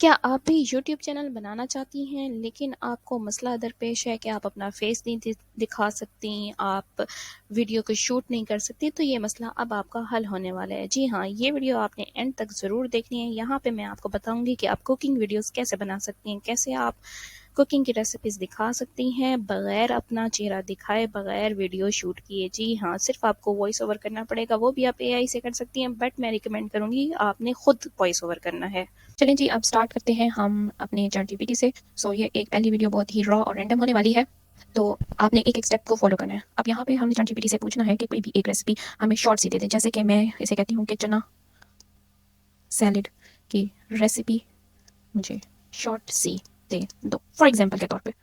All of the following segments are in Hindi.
क्या आप भी यूट्यूब चैनल बनाना चाहती हैं, लेकिन आपको मसला दरपेश है कि आप अपना फेस नहीं दिखा सकती, आप वीडियो को शूट नहीं कर सकती, तो ये मसला अब आपका हल होने वाला है। जी हाँ, ये वीडियो आपने एंड तक ज़रूर देखनी है। यहाँ पे मैं आपको बताऊंगी कि आप कुकिंग वीडियोस कैसे बना सकती हैं, कैसे आप कुकिंग की रेसिपीज़ दिखा सकती हैं बगैर अपना चेहरा दिखाए, बगैर वीडियो शूट किए। जी हाँ, सिर्फ आपको वॉइस ओवर करना पड़ेगा, वो भी आप एआई से कर सकती हैं, बट मैं रिकमेंड करूँगी आपने खुद वॉइस ओवर करना है। चलें जी, अब स्टार्ट करते हैं हम अपने चैट जीपीटी से। ये एक पहली वीडियो बहुत ही रॉ और रैंडम होने वाली है, तो आपने एक-एक स्टेप को फॉलो करना है। अब यहाँ पे हमने चैट जीपीटी से पूछना है कि कोई भी एक रेसिपी हमें शॉर्ट सी दे दे। जैसे कि मैं इसे कहती हूँ कि चना सैलेड की रेसिपी मुझे शॉर्ट सी दे दो, फॉर एग्जांपल के तौर पे।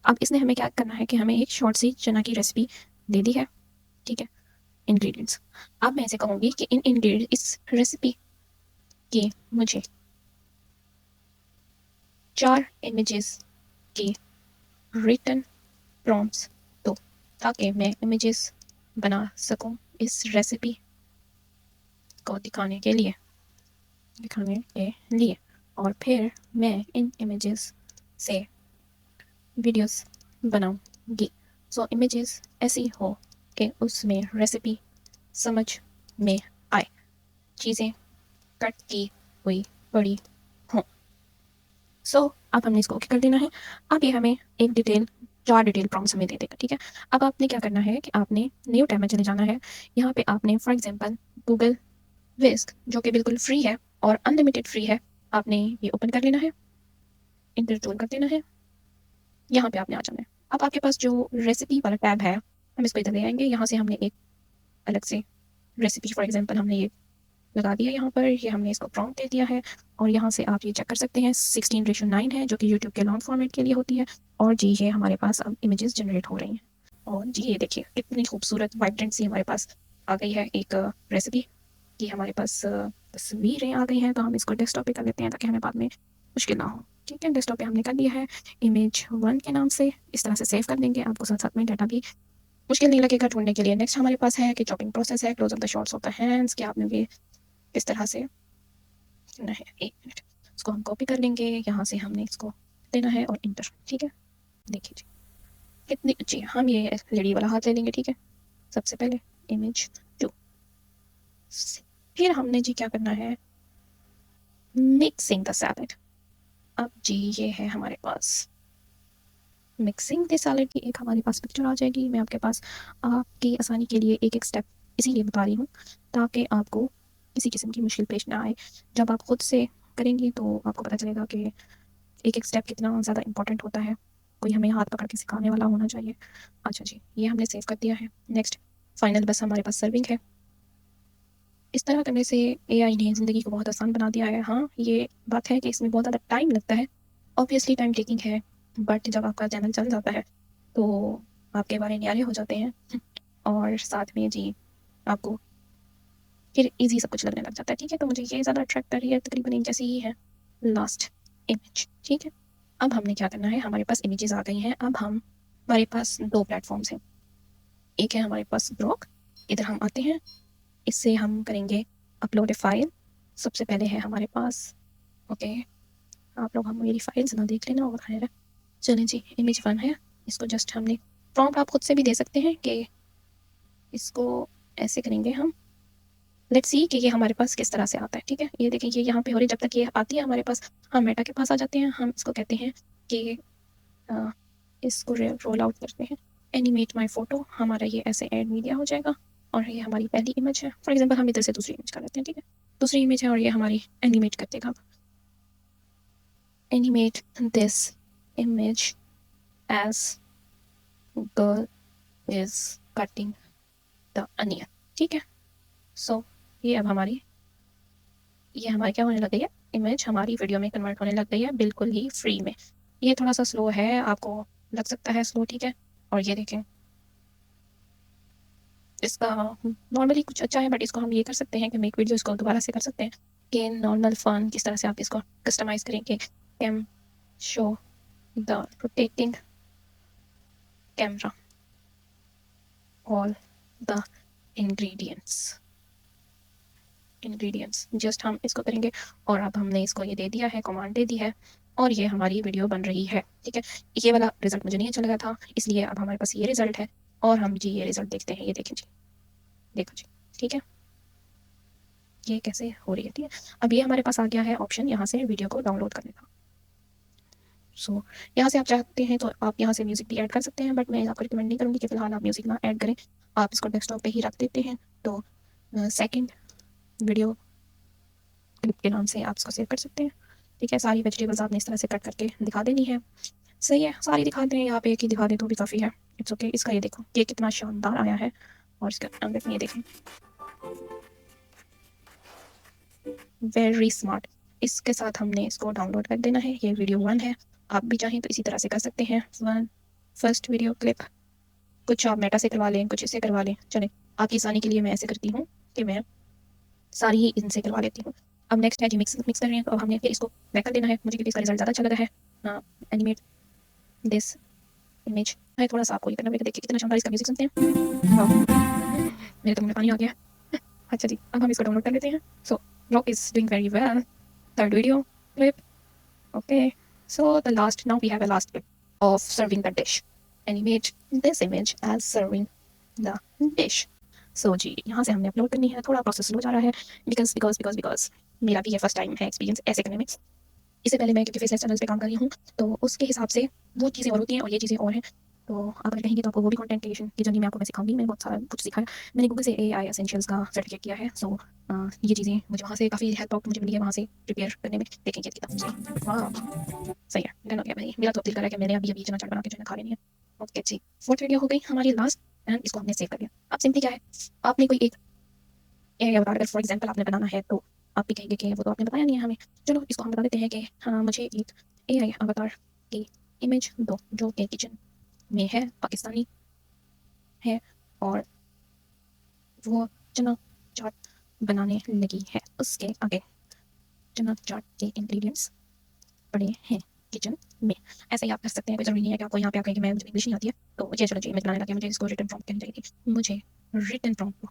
अब इसने हमें क्या करना है कि हमें एक शॉर्ट सी चना की रेसिपी दे दी है, ठीक है। इंग्रेडिएंट्स, अब मैं इसे कहूँगी कि इन इंग्रेडिएंट इस रेसिपी की मुझे 4 इमेजेस की रिटन प्रॉम्प्ट्स दो, ताकि मैं इमेजेस बना सकूं इस रेसिपी को दिखाने के लिए और फिर मैं इन इमेजेस से वीडियोस बनाऊंगी। इमेजेस ऐसी हो कि उसमें रेसिपी समझ में आए, चीज़ें कट की हुई पड़ी हों। अब हमने इसको ओके कर देना है। अब ये हमें एक डिटेल 4 डिटेल प्रॉम्प्ट्स हमें दे देगा, ठीक है। अब आपने क्या करना है कि आपने न्यू टैब में चले जाना है। यहाँ पे आपने फॉर एग्जांपल गूगल विस्क जो कि बिल्कुल फ्री है और अनलिमिटेड फ्री है, आपने ये ओपन कर लेना है, इंस्टॉल कर देना है। यहाँ पे आपने आ जाना है। अब आपके पास जो रेसिपी वाला टैब है, हम इसको इधर ले आएंगे। यहाँ से हमने एक अलग से रेसिपी, फॉर एग्जाम्पल हमने ये लगा दिया यहाँ पर, ये हमने इसको प्रॉम्प्ट दे दिया है और यहाँ से आप ये चेक कर सकते हैं 16:9 है, जो कि यूट्यूब के लॉन्ग फॉर्मेट के लिए होती है। और जी ये हमारे पास अब इमेजेस जनरेट हो रही हैं और जी ये देखिए कितनी खूबसूरत वाइब्रेंट सी हमारे पास आ गई है एक रेसिपी की। हमारे पास तस्वीरें आ गई हैं, तो हम इसको डेस्कटॉप पे कर लेते हैं ताकि हमें बाद में मुश्किल ना हो। ठीक है, डेस्कटॉप पे हमने कर दिया है, इमेज 1 के नाम से इस तरह से सेव कर देंगे। आपको साथ साथ में डाटा भी मुश्किल नहीं लगेगा ढूंढने के लिए। नेक्स्ट हमारे पास है कि चॉपिंग प्रोसेस है, close of the shots of the hands, कि आपने भी किस तरह से करना है। 1 मिनट, इसको हम कॉपी कर लेंगे, यहाँ से हमने इसको देना है और इंटर। ठीक है, देखिए जी कितनी अच्छी है। हम ये लेडी वाला हाथ ले लेंगे, ठीक है। सबसे पहले इमेज 2, फिर हमने जी क्या करना है, मिक्सिंग द सैलेड। अब जी ये है हमारे पास मिक्सिंग द सैलेड की एक हमारे पास पिक्चर आ जाएगी। मैं आपके पास आपकी आसानी के लिए एक एक स्टेप इसीलिए बता रही हूँ ताकि आपको किसी किस्म की मुश्किल पेश ना आए। जब आप खुद से करेंगी तो आपको पता चलेगा कि एक एक स्टेप कितना ज़्यादा इंपॉर्टेंट होता है, कोई हमें हाथ पकड़ के सिखाने वाला होना चाहिए। अच्छा जी, ये हमने सेव कर दिया है। नेक्स्ट फाइनल बस हमारे पास सर्विंग है। इस तरह करने से एआई ने ज़िंदगी को बहुत आसान बना दिया है। हाँ, ये बात है कि इसमें बहुत ज़्यादा टाइम लगता है, ऑब्वियसली टाइम टेकिंग है, बट जब आपका चैनल चल जाता है तो आपके बारे न्यारे हो जाते हैं और साथ में जी आपको फिर ईज़ी सब कुछ लगने लग जाता है, ठीक है। तो मुझे ये ज़्यादा अट्रैक्ट कर रही है, तकरीबन एक जैसी ही है लास्ट इमेज, ठीक है। अब हमने क्या करना है, हमारे पास इमेजेस आ गई हैं। अब हमारे पास 2 प्लेटफॉर्म्स हैं। एक है हमारे पास ग्रोक, इधर हम आते हैं, इससे हम करेंगे अपलोड ए फाइल। सबसे पहले है हमारे पास, ओके, आप लोग हम मेरी फाइल्स ना देख लेना और खैर है। चलें जी, इमेज 1 है, इसको जस्ट हमने प्रॉम्प्ट आप खुद से भी दे सकते हैं कि इसको ऐसे करेंगे हम। लेट्स सी कि ये हमारे पास किस तरह से आता है, ठीक है। ये देखें ये यहाँ पे हो रही, जब तक ये आती है हमारे पास, हम मेटा के पास आ जाते हैं। हम इसको कहते हैं कि इसको रोल आउट करते हैं, एनिमेट माय फोटो। हमारा ये ऐसे ऐड मीडिया हो जाएगा और ये हमारी पहली इमेज है। फॉर एग्जांपल हम इधर से दूसरी इमेज कर लेते हैं, ठीक है। दूसरी इमेज है और ये हमारी एनिमेट कर देगा। Animate this image as girl is cutting the onion, ठीक है। ये अब ये हमारी क्या होने लग गई है, इमेज हमारी वीडियो में कन्वर्ट होने लग गई है, बिल्कुल ही फ्री में। ये थोड़ा सा स्लो है, आपको लग सकता है स्लो, ठीक है। और ये देखें इसका नॉर्मली कुछ अच्छा है, बट इसको हम ये कर सकते हैं कि मेक वीडियो इसको दोबारा से कर सकते हैं कि नॉर्मल फन किस तरह से आप इसको कस्टमाइज करेंगे। Cam show the rotating camera all the ingredients ingredients, just हम इसको करेंगे और अब हमने इसको ये दे दिया है, कमांड दे दी है और ये हमारी वीडियो बन रही है। ठीक है, ये वाला रिजल्ट मुझे नहीं अच्छा लगा था, इसलिए अब हमारे पास ये रिजल्ट है और हम जी ये रिजल्ट देखते हैं। ये देखें जी, देखो जी, ठीक है, ये कैसे हो रही है। ठीक है, अब ये हमारे पास आ गया है ऑप्शन यहाँ से वीडियो को डाउनलोड करने का। सो यहाँ से आप चाहते हैं तो आप यहाँ से म्यूज़िक भी ऐड कर सकते हैं, बट मैं आपको रिकमेंड नहीं करूँगी कि फ़िलहाल आप म्यूज़िक ना ऐड करें, आप इसको डेस्कटॉप पे ही रख देते हैं। तो सेकंड वीडियो क्लिप के नाम से आप इसको सेव कर सकते हैं। ठीक है, सारी वेजिटेबल्स आपने इस तरह से कट करके दिखा देनी है। सही है, सारी दिखा दें, आप एक ही दिखा दें तो भी काफ़ी है, इट्स ओके। इसका ये देखो ये कितना शानदार आया है और इसके अंदर में ये देखें, वेरी स्मार्ट। इसके साथ हमने इसको डाउनलोड कर देना है। ये वीडियो 1 है, आप भी चाहें तो इसी तरह से कर सकते हैं। फर्स्ट वीडियो क्लिप, कुछ आप मेटा से करवा लें, कुछ इससे करवा लें। चलें, आपकी आसानी के लिए मैं ऐसे करती हूँ कि मैं सारी ही इनसे करवा लेती हूँ। अब नेक्स्ट है जी मिक्स कर रहे हैं, तो अब हमने फिर इसको बैक कर देना है। मुझे क्योंकि इसका रिजल्ट ज़्यादा अच्छा लगा है। एनिमेट दिस इमेज है, थोड़ा सा आपको ये करना पड़ेगा। देखिए कितना शानदार इसका म्यूजिक सुनते हैं। मेरे तो मुंह में पानी आ गया। अच्छा जी, अब हम इसको डाउनलोड कर लेते हैं। So rock is doing very well. Third video clip, okay. So the last, now we have a last clip of serving the dish. Animate this image as serving the dish. So जी, यहाँ से हमने अपलोड करनी है। थोड़ा प्रोसेस स्लो जा रहा है बिकॉज मेरा भी ये फर्स्ट टाइम है एक्सपीरियंस ऐसे करने में। इससे पहले मैं क्योंकि फेसलेस चैनल्स पे काम कर रही हूँ, तो उसके हिसाब से वो चीज़ें और होती हैं और ये चीज़ें और हैं। तो आप अगर कहेंगे तो आपको वो भी कंटेंट क्रिएशन की जर्नी में आपको मैं सिखाऊंगी। मैंने बहुत सारा कुछ सीखा है। मैंने गूगल से AI एसेंशियल्स का सर्टिफिकेट किया है। सो ये चीज़ें मुझे वहाँ से काफ़ी हेल्प मुझे मिली है, वहाँ से प्रिपेयर करने में। देखेंगे किताब से, वाह सही है, डन हो गया भाई। मेरा तो दिल कर रहा है कि मैंने अभी चना चाट बना के जो है खा लेनी है। ओके जी, फोर्थ वीडियो हो गई हमारी लास्ट एंड इसको हमने सेव कर लिया। अब सिंपली क्या है, आपने कोई एक AI अवतार अगर फॉर एग्जाम्पल आपने बनाना है, तो आप भी कहेंगे कि वो तो आपने बताया नहीं है हमें। चलो इसको हम बता देते हैं कि हाँ मुझे एक AI अवतार की इमेज दो जो कि किचन में है, पाकिस्तानी है और वो चना चाट बनाने लगी है। उसके आगे चना चाट के इंग्रेडिएंट्स पड़े हैं किचन में। ऐसे ही आप कर सकते हैं, कोई ज़रूरी नहीं है कि आपको यहाँ पे आप कहेंगे मैं मुझे इंग्लिश नहीं आती है तो मुझे चलो जी इमेज बनाने लगे, मुझे इसको रिटन प्रॉम्प्ट कहनी चाहिए। मुझे रिटन प्रॉम्प्ट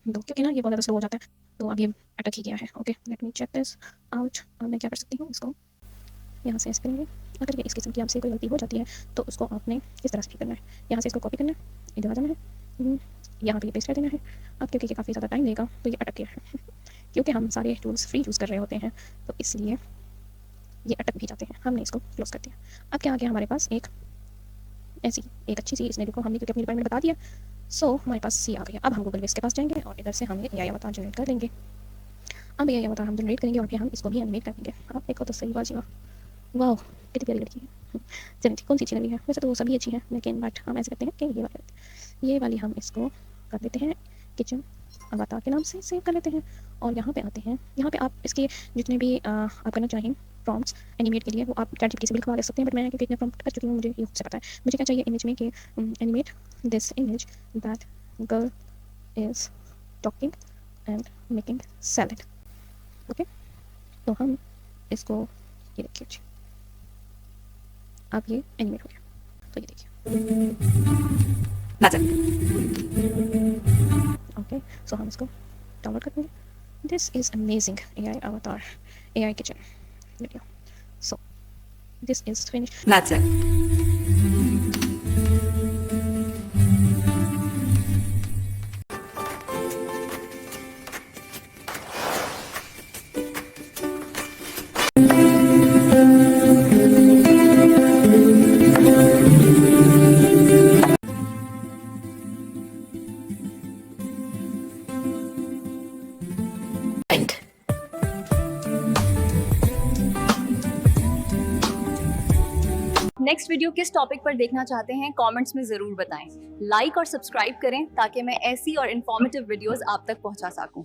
दो, क्योंकि ना ये बहुत ज़्यादा स्लो हो जाता है, तो अब ये अटक ही गया है। Okay, let me check this out. अब मैं क्या कर सकती हूँ, इसको यहाँ से ऐसे करेंगे। अगर ये इस किस्म की आपसे कोई गलती हो जाती है तो उसको आपने किस तरह से ठीक करना है, यहाँ से इसको कॉपी करना है, इधर आ जाना है, यहाँ पे पेस्ट कर देना है। अब क्योंकि ये काफ़ी ज़्यादा टाइम लेगा तो ये अटक गया है क्योंकि हम सारे टूल्स फ्री यूज़ कर रहे होते हैं तो इसलिए ये अटक भी जाते हैं। हमने इसको क्लोज कर दिया। अब क्या आ गया हमारे पास, एक ऐसी एक अच्छी सी, इसने देखो हमने क्योंकि अपनी रिक्वायरमेंट बता दिया। सो हमारे पास सी आ गया। अब हम गूगल बेस के पास जाएंगे और इधर से हम AI अवतार जनरेट कर लेंगे। अब AI अवतार हम जनरेट करेंगे और फिर हम इसको भी एनिमेट कर देंगे। आप देखो तो सही बाजी, वाह कितनी प्यारी लड़की है। चलिए कौन सी अच्छी लगी है, वैसे तो सभी अच्छी हैं लेकिन बट हम ऐसे करते हैं कि ये वाली हम इसको कर देते हैं किचन अवतार के नाम से सेव कर लेते हैं। और यहाँ पे आते हैं, यहाँ पे आप इसके जितने भी आप करना चाहें प्रॉम्प्ट्स एनिमेट के लिए वो आप ChatGPT से भी लिखवा ले सकते हैं, बट मैं क्योंकि इतने प्रॉम्प्ट कर चुकी हूँ मुझे ये खुद से पता है। मुझे क्या चाहिए इमेज में कि animate this image that girl is talking and making salad. Okay, तो हम इसको ये देखिए जी, अब ये एनिमेट हो गया। तो ये देखिए ओके। सो हम इसको डाउनलोड कर देंगे। दिस इज अमेजिंग AI अवतार AI kitchen video. So this is finish. That's it. End. Next video किस टॉपिक पर देखना चाहते हैं कमेंट्स में ज़रूर बताएं। लाइक और सब्सक्राइब करें ताकि मैं ऐसी और इन्फॉर्मेटिव वीडियोस आप तक पहुंचा सकूं।